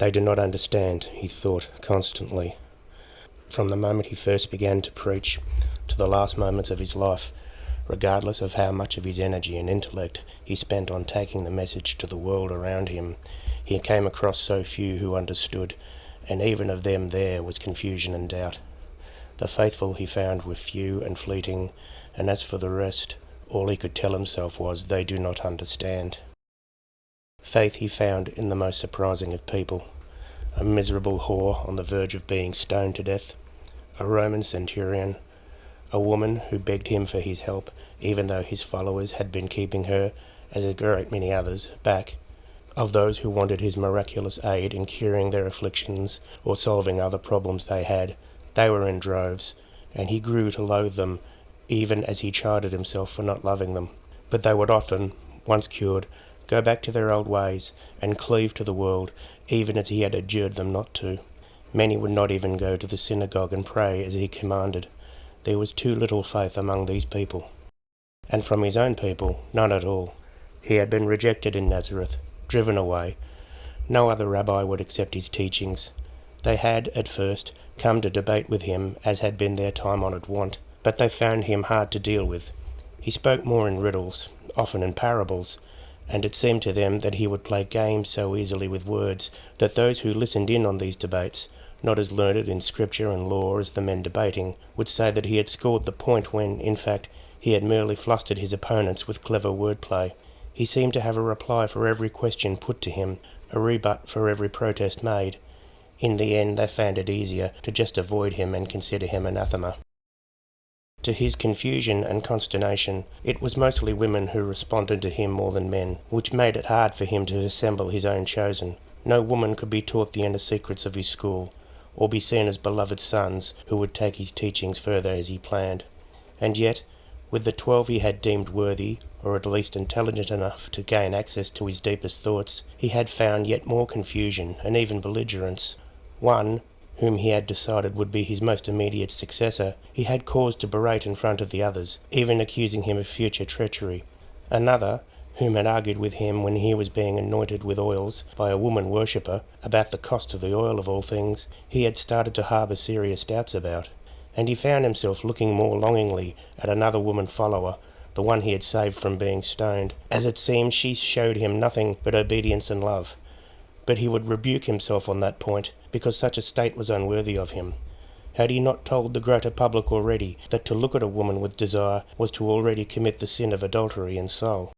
They do not understand, he thought constantly. From the moment he first began to preach to the last moments of his life, regardless of how much of his energy and intellect he spent on taking the message to the world around him, he came across so few who understood, and even of them there was confusion and doubt. The faithful he found were few and fleeting, and as for the rest, all he could tell himself was, they do not understand. Faith he found in the most surprising of people, a miserable whore on the verge of being stoned to death, a Roman centurion, a woman who begged him for his help, even though his followers had been keeping her, as a great many others, back, of those who wanted his miraculous aid in curing their afflictions or solving other problems they had. They were in droves, and he grew to loathe them, even as he chided himself for not loving them. But they would often, once cured, go back to their old ways and cleave to the world, even as he had adjured them not to. Many would not even go to the synagogue and pray as he commanded. There was too little faith among these people. And from his own people, none at all. He had been rejected in Nazareth, driven away. No other rabbi would accept his teachings. They had, at first, come to debate with him, as had been their time-honoured wont, but they found him hard to deal with. He spoke more in riddles, often in parables, and it seemed to them that he would play games so easily with words that those who listened in on these debates, not as learned in scripture and law as the men debating, would say that he had scored the point when, in fact, he had merely flustered his opponents with clever wordplay. He seemed to have a reply for every question put to him, a rebut for every protest made. In the end, they found it easier to just avoid him and consider him anathema. To his confusion and consternation, it was mostly women who responded to him more than men, which made it hard for him to assemble his own chosen. No woman could be taught the inner secrets of his school, or be seen as beloved sons who would take his teachings further as he planned. And yet, with the 12 he had deemed worthy, or at least intelligent enough to gain access to his deepest thoughts, he had found yet more confusion and even belligerence. One, whom he had decided would be his most immediate successor, he had cause to berate in front of the others, even accusing him of future treachery. Another, whom had argued with him when he was being anointed with oils by a woman worshipper about the cost of the oil of all things, he had started to harbour serious doubts about. And he found himself looking more longingly at another woman follower, the one he had saved from being stoned, as it seemed she showed him nothing but obedience and love. But he would rebuke himself on that point, because such a state was unworthy of him. Had he not told the greater public already that to look at a woman with desire was to already commit the sin of adultery in soul?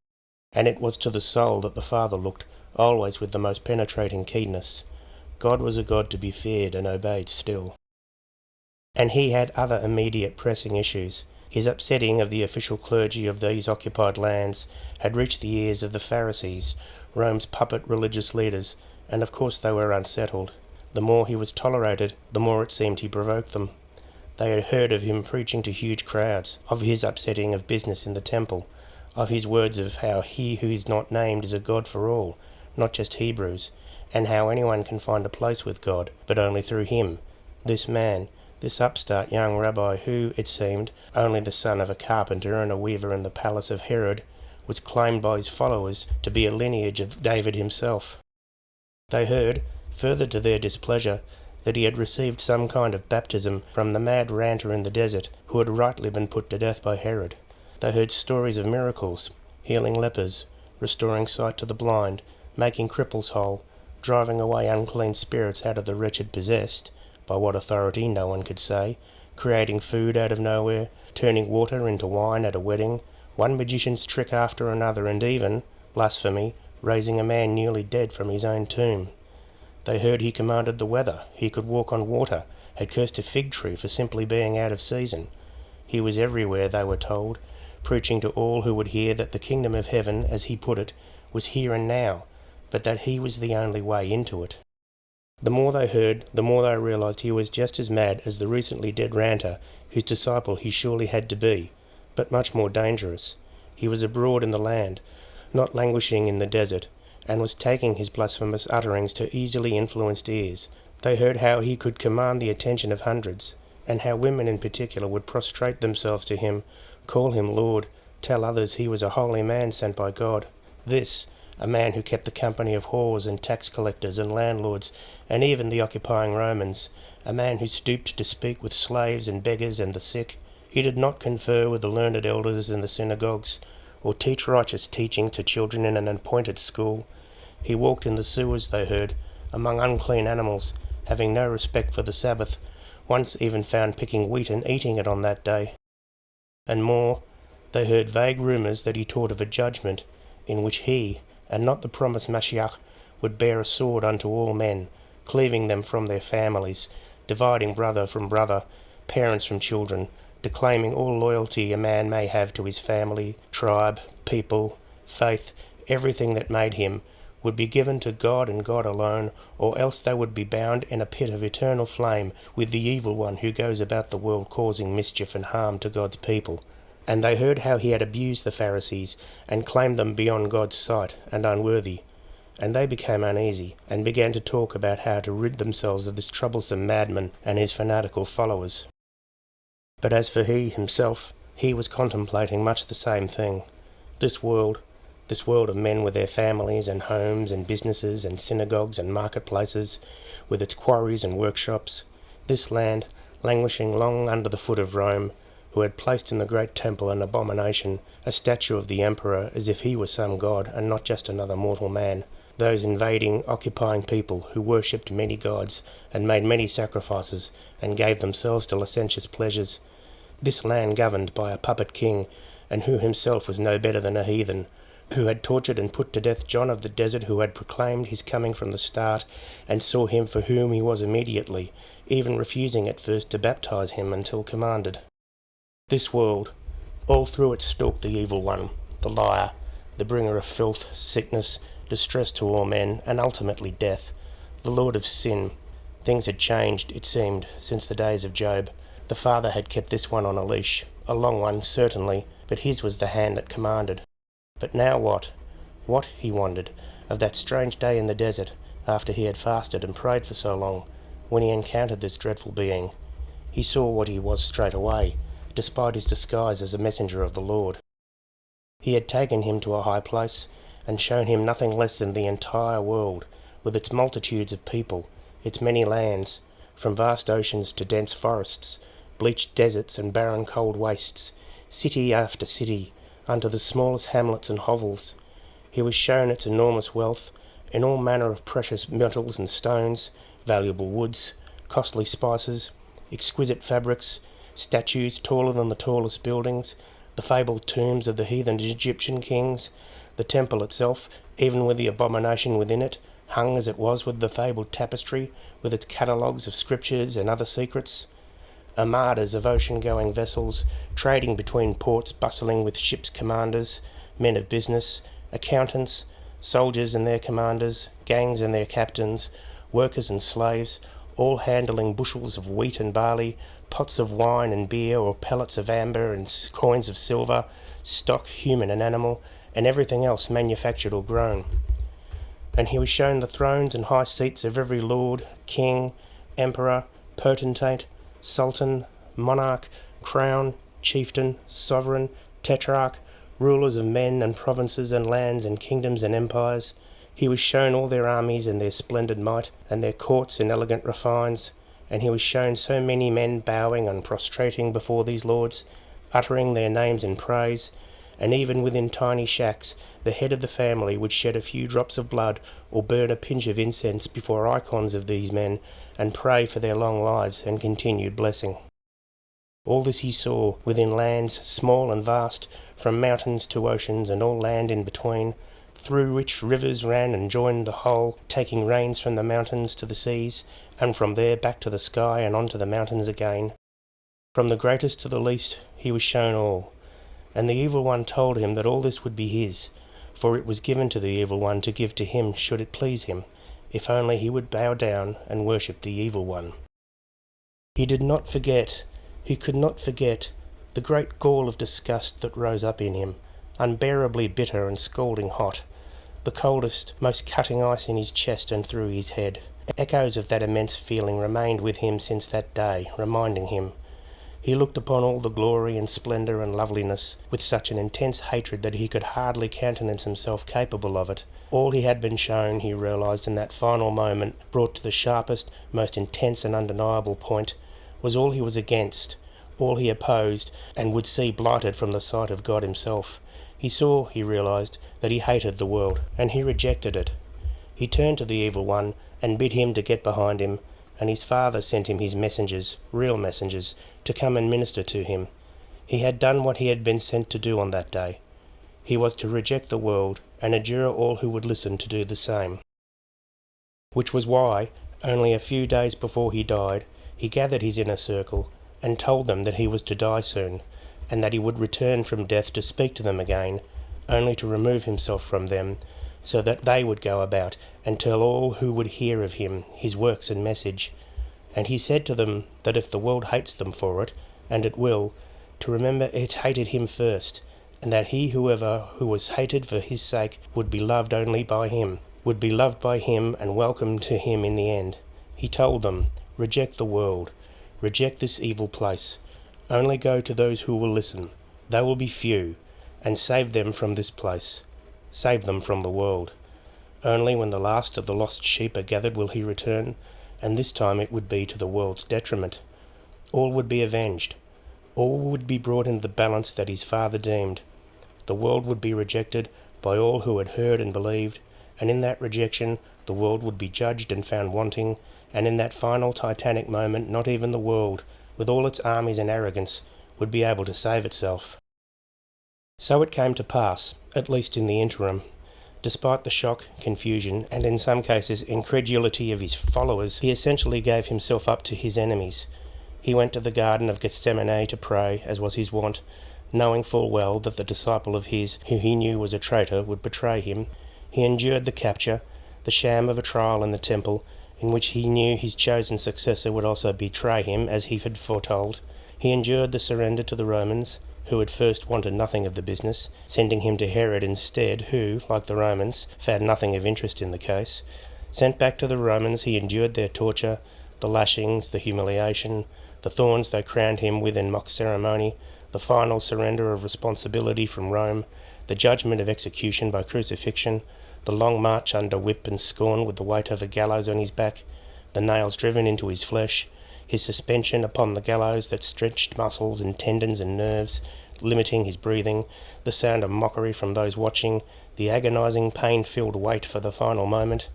And it was to the soul that the Father looked, always with the most penetrating keenness. God was a God to be feared and obeyed still. And he had other immediate pressing issues. His upsetting of the official clergy of these occupied lands had reached the ears of the Pharisees, Rome's puppet religious leaders, and of course they were unsettled. The more he was tolerated, the more it seemed he provoked them. They had heard of him preaching to huge crowds, of his upsetting of business in the temple, of his words of how he who is not named is a God for all, not just Hebrews, and how anyone can find a place with God, but only through him. This man, this upstart young rabbi who, it seemed, only the son of a carpenter and a weaver in the palace of Herod, was claimed by his followers to be a lineage of David himself. They heard, further to their displeasure, that he had received some kind of baptism from the mad ranter in the desert who had rightly been put to death by Herod. They heard stories of miracles, healing lepers, restoring sight to the blind, making cripples whole, driving away unclean spirits out of the wretched possessed, by what authority no one could say, creating food out of nowhere, turning water into wine at a wedding, one magician's trick after another, and even, blasphemy, raising a man newly dead from his own tomb. They heard he commanded the weather, he could walk on water, had cursed a fig tree for simply being out of season. He was everywhere, they were told, preaching to all who would hear that the kingdom of heaven, as he put it, was here and now, but that he was the only way into it. The more they heard, the more they realised he was just as mad as the recently dead ranter, whose disciple he surely had to be, but much more dangerous. He was abroad in the land, not languishing in the desert, and was taking his blasphemous utterings to easily influenced ears. They heard how he could command the attention of hundreds, and how women in particular would prostrate themselves to him, call him Lord, tell others he was a holy man sent by God. This, a man who kept the company of whores and tax collectors and landlords and even the occupying Romans, a man who stooped to speak with slaves and beggars and the sick. He did not confer with the learned elders in the synagogues, or teach righteous teaching to children in an appointed school. He walked in the sewers, they heard, among unclean animals, having no respect for the Sabbath, once even found picking wheat and eating it on that day. And more, they heard vague rumours that he taught of a judgment in which he, and not the promised Mashiach, would bear a sword unto all men, cleaving them from their families, dividing brother from brother, parents from children, declaiming all loyalty a man may have to his family, tribe, people, faith, everything that made him, would be given to God and God alone, or else they would be bound in a pit of eternal flame with the evil one who goes about the world causing mischief and harm to God's people. And they heard how he had abused the Pharisees and claimed them beyond God's sight and unworthy. And they became uneasy and began to talk about how to rid themselves of this troublesome madman and his fanatical followers. But as for he himself, he was contemplating much the same thing. This world of men with their families and homes and businesses and synagogues and marketplaces, with its quarries and workshops, this land, languishing long under the foot of Rome, who had placed in the great temple an abomination, a statue of the emperor as if he were some god and not just another mortal man, those invading, occupying people who worshipped many gods and made many sacrifices and gave themselves to licentious pleasures, this land governed by a puppet king, and who himself was no better than a heathen, who had tortured and put to death John of the desert, who had proclaimed his coming from the start, and saw him for whom he was immediately, even refusing at first to baptize him until commanded. This world, all through it stalked the evil one, the liar, the bringer of filth, sickness, distress to all men, and ultimately death, the lord of sin. Things had changed, it seemed, since the days of Job. The Father had kept this one on a leash, a long one, certainly, but his was the hand that commanded. But now what? What, he wondered, of that strange day in the desert, after he had fasted and prayed for so long, when he encountered this dreadful being? He saw what he was straight away, despite his disguise as a messenger of the Lord. He had taken him to a high place, and shown him nothing less than the entire world, with its multitudes of people, its many lands, from vast oceans to dense forests, bleached deserts and barren cold wastes, city after city, unto the smallest hamlets and hovels. He was shown its enormous wealth, in all manner of precious metals and stones, valuable woods, costly spices, exquisite fabrics, statues taller than the tallest buildings, the fabled tombs of the heathen Egyptian kings, the temple itself, even with the abomination within it, hung as it was with the fabled tapestry, with its catalogues of scriptures and other secrets, armadas of ocean-going vessels, trading between ports bustling with ships' commanders, men of business, accountants, soldiers and their commanders, gangs and their captains, workers and slaves, all handling bushels of wheat and barley, pots of wine and beer, or pellets of amber and coins of silver, stock, human and animal, and everything else manufactured or grown. And he was shown the thrones and high seats of every lord, king, emperor, potentate, sultan, monarch, crown, chieftain, sovereign, tetrarch, rulers of men and provinces and lands and kingdoms and empires. He was shown all their armies and their splendid might, and their courts and elegant refines, and he was shown so many men bowing and prostrating before these lords, uttering their names in praise, and even within tiny shacks the head of the family would shed a few drops of blood or burn a pinch of incense before icons of these men and pray for their long lives and continued blessing. All this he saw within lands small and vast, from mountains to oceans and all land in between, through which rivers ran and joined the whole, taking rains from the mountains to the seas, and from there back to the sky and on to the mountains again. From the greatest to the least he was shown all. And the evil one told him that all this would be his, for it was given to the evil one to give to him should it please him, if only he would bow down and worship the evil one. He could not forget the great gall of disgust that rose up in him, unbearably bitter and scalding hot, the coldest, most cutting ice in his chest and through his head. Echoes of that immense feeling remained with him since that day, reminding him. He looked upon all the glory and splendour and loveliness with such an intense hatred that he could hardly countenance himself capable of it. All he had been shown, he realised in that final moment, brought to the sharpest, most intense and undeniable point, was all he was against, all he opposed, and would see blighted from the sight of God himself. He saw, he realised, that he hated the world, and he rejected it. He turned to the evil one and bid him to get behind him, and his father sent him his messengers, real messengers, to come and minister to him. He had done what he had been sent to do on that day. He was to reject the world and adjure all who would listen to do the same. Which was why, only a few days before he died, he gathered his inner circle and told them that he was to die soon, and that he would return from death to speak to them again, only to remove himself from them, so that they would go about and tell all who would hear of him his works and message. And he said to them that if the world hates them for it, and it will, to remember it hated him first, and that whoever who was hated for his sake would be loved only by him, would be loved by him and welcomed to him in the end. He told them, reject the world, reject this evil place, only go to those who will listen. They will be few, and save them from this place. Save them from the world. Only when the last of the lost sheep are gathered will he return, and this time it would be to the world's detriment. All would be avenged. All would be brought into the balance that his father deemed. The world would be rejected by all who had heard and believed, and in that rejection the world would be judged and found wanting, and in that final titanic moment not even the world, with all its armies and arrogance, would be able to save itself. So it came to pass, at least in the interim. Despite the shock, confusion, and in some cases incredulity of his followers, he essentially gave himself up to his enemies. He went to the Garden of Gethsemane to pray, as was his wont, knowing full well that the disciple of his, who he knew was a traitor, would betray him. He endured the capture, the sham of a trial in the temple, in which he knew his chosen successor would also betray him, as he had foretold. He endured the surrender to the Romans, who at first wanted nothing of the business, sending him to Herod instead, who, like the Romans, found nothing of interest in the case. Sent back to the Romans, he endured their torture, the lashings, the humiliation, the thorns they crowned him with in mock ceremony, the final surrender of responsibility from Rome, the judgment of execution by crucifixion, the long march under whip and scorn with the weight of a gallows on his back, the nails driven into his flesh, his suspension upon the gallows that stretched muscles and tendons and nerves, limiting his breathing, the sound of mockery from those watching, the agonising, pain-filled wait for the final moment.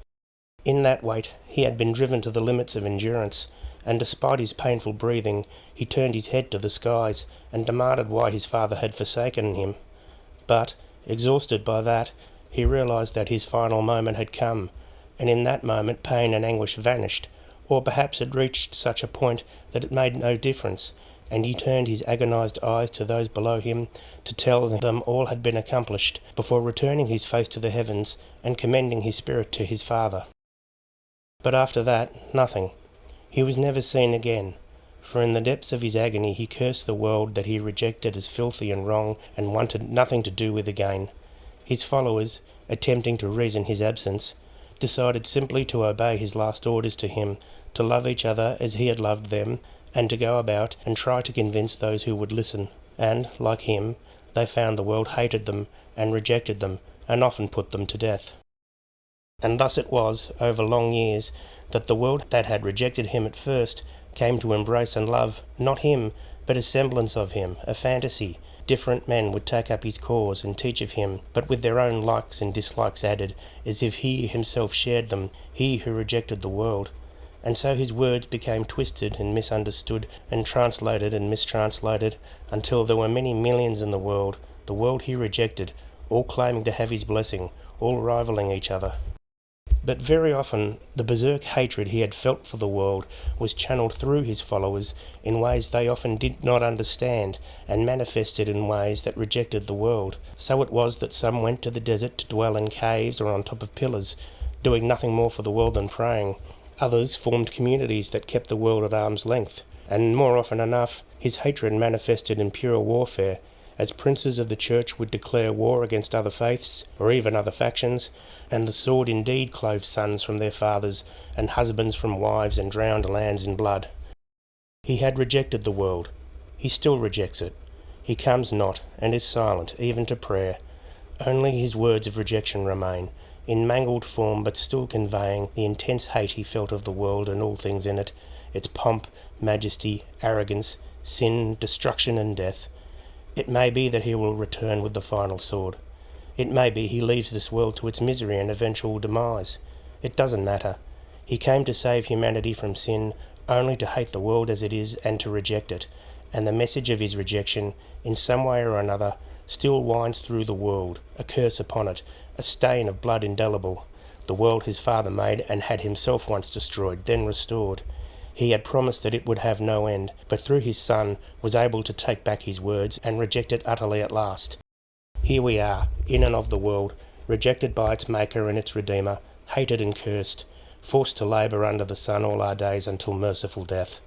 In that wait he had been driven to the limits of endurance, and despite his painful breathing, he turned his head to the skies and demanded why his father had forsaken him. But, exhausted by that, he realised that his final moment had come, and in that moment pain and anguish vanished, or perhaps had reached such a point that it made no difference, and he turned his agonised eyes to those below him to tell them all had been accomplished, before returning his face to the heavens and commending his spirit to his Father. But after that, nothing. He was never seen again, for in the depths of his agony he cursed the world that he rejected as filthy and wrong and wanted nothing to do with again. His followers, attempting to reason his absence, decided simply to obey his last orders to him, to love each other as he had loved them, and to go about and try to convince those who would listen. And, like him, they found the world hated them and rejected them, and often put them to death. And thus it was, over long years, that the world that had rejected him at first came to embrace and love, not him, but a semblance of him, a fantasy. Different men would take up his cause and teach of him, but with their own likes and dislikes added, as if he himself shared them, he who rejected the world. And so his words became twisted and misunderstood and translated and mistranslated, until there were many millions in the world he rejected, all claiming to have his blessing, all rivaling each other. But very often the berserk hatred he had felt for the world was channeled through his followers in ways they often did not understand, and manifested in ways that rejected the world. So it was that some went to the desert to dwell in caves or on top of pillars, doing nothing more for the world than praying. Others formed communities that kept the world at arm's length, and more often enough his hatred manifested in pure warfare, as princes of the church would declare war against other faiths, or even other factions, and the sword indeed clove sons from their fathers, and husbands from wives, and drowned lands in blood. He had rejected the world. He still rejects it. He comes not, and is silent, even to prayer. Only his words of rejection remain, in mangled form but still conveying the intense hate he felt of the world and all things in it, its pomp, majesty, arrogance, sin, destruction and death. It may be that he will return with the final sword. It may be he leaves this world to its misery and eventual demise. It doesn't matter. He came to save humanity from sin, only to hate the world as it is and to reject it, and the message of his rejection, in some way or another, still winds through the world, a curse upon it, a stain of blood indelible, the world his father made and had himself once destroyed, then restored. He had promised that it would have no end, but through his Son was able to take back his words and reject it utterly at last. Here we are, in and of the world, rejected by its Maker and its Redeemer, hated and cursed, forced to labour under the sun all our days until merciful death.